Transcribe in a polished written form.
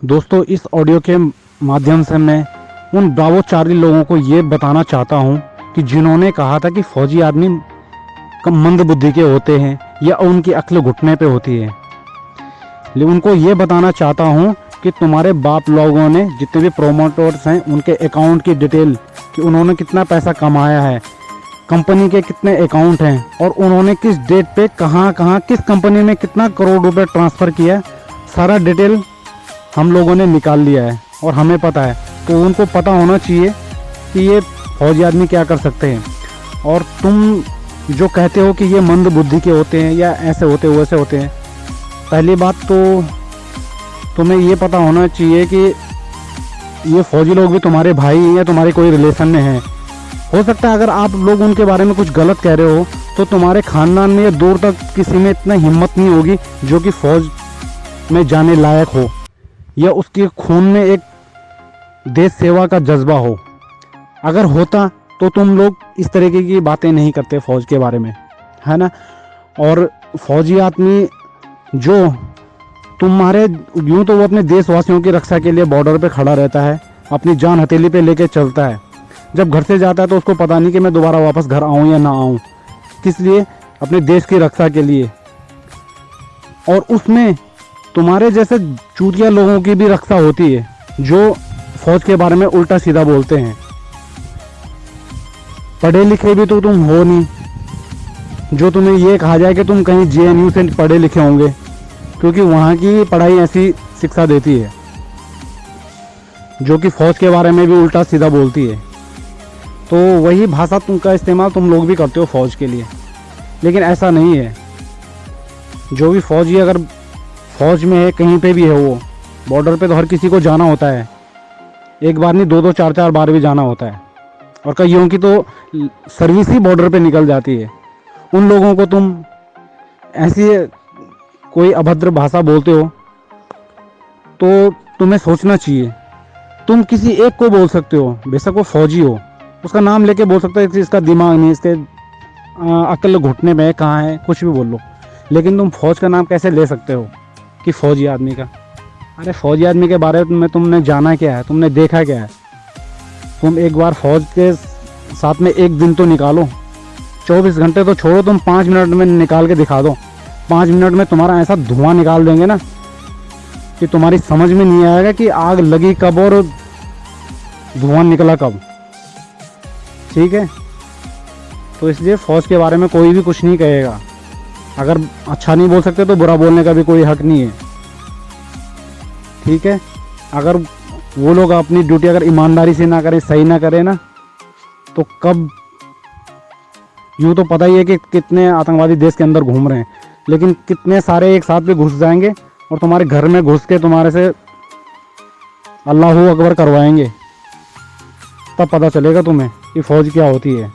दोस्तों, इस ऑडियो के माध्यम से मैं उन ब्रावोचारी लोगों को ये बताना चाहता हूँ कि जिन्होंने कहा था कि फौजी आदमी कम मंद बुद्धि के होते हैं या उनकी अक्ल घुटने पे होती है, लेकिन उनको ये बताना चाहता हूँ कि तुम्हारे बाप लोगों ने जितने भी प्रोमोटर्स हैं उनके अकाउंट की डिटेल, कि उन्होंने कितना पैसा कमाया है, कंपनी के कितने अकाउंट हैं और उन्होंने किस डेट पे कहाँ कहाँ किस कंपनी में कितना करोड़ रुपए ट्रांसफ़र किया है, सारा डिटेल हम लोगों ने निकाल लिया है और हमें पता है। तो उनको पता होना चाहिए कि ये फौजी आदमी क्या कर सकते हैं। और तुम जो कहते हो कि ये मंद बुद्धि के होते हैं या ऐसे होते वैसे होते हैं, पहली बात तो तुम्हें ये पता होना चाहिए कि ये फौजी लोग भी तुम्हारे भाई या तुम्हारे कोई रिलेशन में हैं। हो सकता है अगर आप लोग उनके बारे में कुछ गलत कह रहे हो तो तुम्हारे ख़ानदान में या दूर तक किसी में इतना हिम्मत नहीं होगी जो कि फ़ौज में जाने लायक हो या उसके खून में एक देश सेवा का जज्बा हो। अगर होता तो तुम लोग इस तरीके की बातें नहीं करते फ़ौज के बारे में, है ना। और फौजी आदमी जो तुम्हारे यूँ तो वो अपने देशवासियों की रक्षा के लिए बॉर्डर पे खड़ा रहता है, अपनी जान हथेली पे लेके चलता है। जब घर से जाता है तो उसको पता नहीं कि मैं दोबारा वापस घर आऊँ या ना आऊँ, किस लिए, अपने देश की रक्षा के लिए। और उसमें तुम्हारे जैसे चूतिया लोगों की भी रक्षा होती है जो फौज के बारे में उल्टा सीधा बोलते हैं। पढ़े लिखे भी तो तुम हो नहीं जो तुम्हें ये कहा जाए कि तुम कहीं JNU से पढ़े लिखे होंगे, क्योंकि वहाँ की पढ़ाई ऐसी शिक्षा देती है जो कि फ़ौज के बारे में भी उल्टा सीधा बोलती है। तो वही भाषा का इस्तेमाल तुम लोग भी करते हो फ़ौज के लिए, लेकिन ऐसा नहीं है। जो भी फ़ौजी अगर फ़ौज में है, कहीं पे भी है, वो बॉर्डर पे तो हर किसी को जाना होता है, एक बार नहीं 2-2 4-4 बार भी जाना होता है। और कईयों की तो सर्विस ही बॉर्डर पे निकल जाती है। उन लोगों को तुम ऐसी कोई अभद्र भाषा बोलते हो तो तुम्हें सोचना चाहिए। तुम किसी एक को बोल सकते हो, बेशक वो फौजी हो, उसका नाम लेके बोल सकते हो, इसका दिमाग नहीं, इसके अक्ल घुटने में कहाँ है, कुछ भी बोल लो, लेकिन तुम फौज का नाम कैसे ले सकते हो कि फौजी आदमी का। अरे फौजी आदमी के बारे में तुमने जाना क्या है, तुमने देखा क्या है। तुम एक बार फौज के साथ में एक दिन तो निकालो, 24 घंटे तो छोड़ो, तुम 5 मिनट में निकाल के दिखा दो। 5 मिनट में तुम्हारा ऐसा धुआं निकाल देंगे ना कि तुम्हारी समझ में नहीं आएगा कि आग लगी कब और धुआं निकला कब। ठीक है, तो इसलिए फ़ौज के बारे में कोई भी कुछ नहीं कहेगा। अगर अच्छा नहीं बोल सकते तो बुरा बोलने का भी कोई हक नहीं है। ठीक है, अगर वो लोग अपनी ड्यूटी अगर ईमानदारी से ना करें, सही ना करें ना, तो कब, यूँ तो पता ही है कि कितने आतंकवादी देश के अंदर घूम रहे हैं, लेकिन कितने सारे एक साथ भी घुस जाएंगे और तुम्हारे घर में घुस के तुम्हारे से अल्लाहू अकबर करवाएंगे। तब पता चलेगा तुम्हें कि फ़ौज क्या होती है।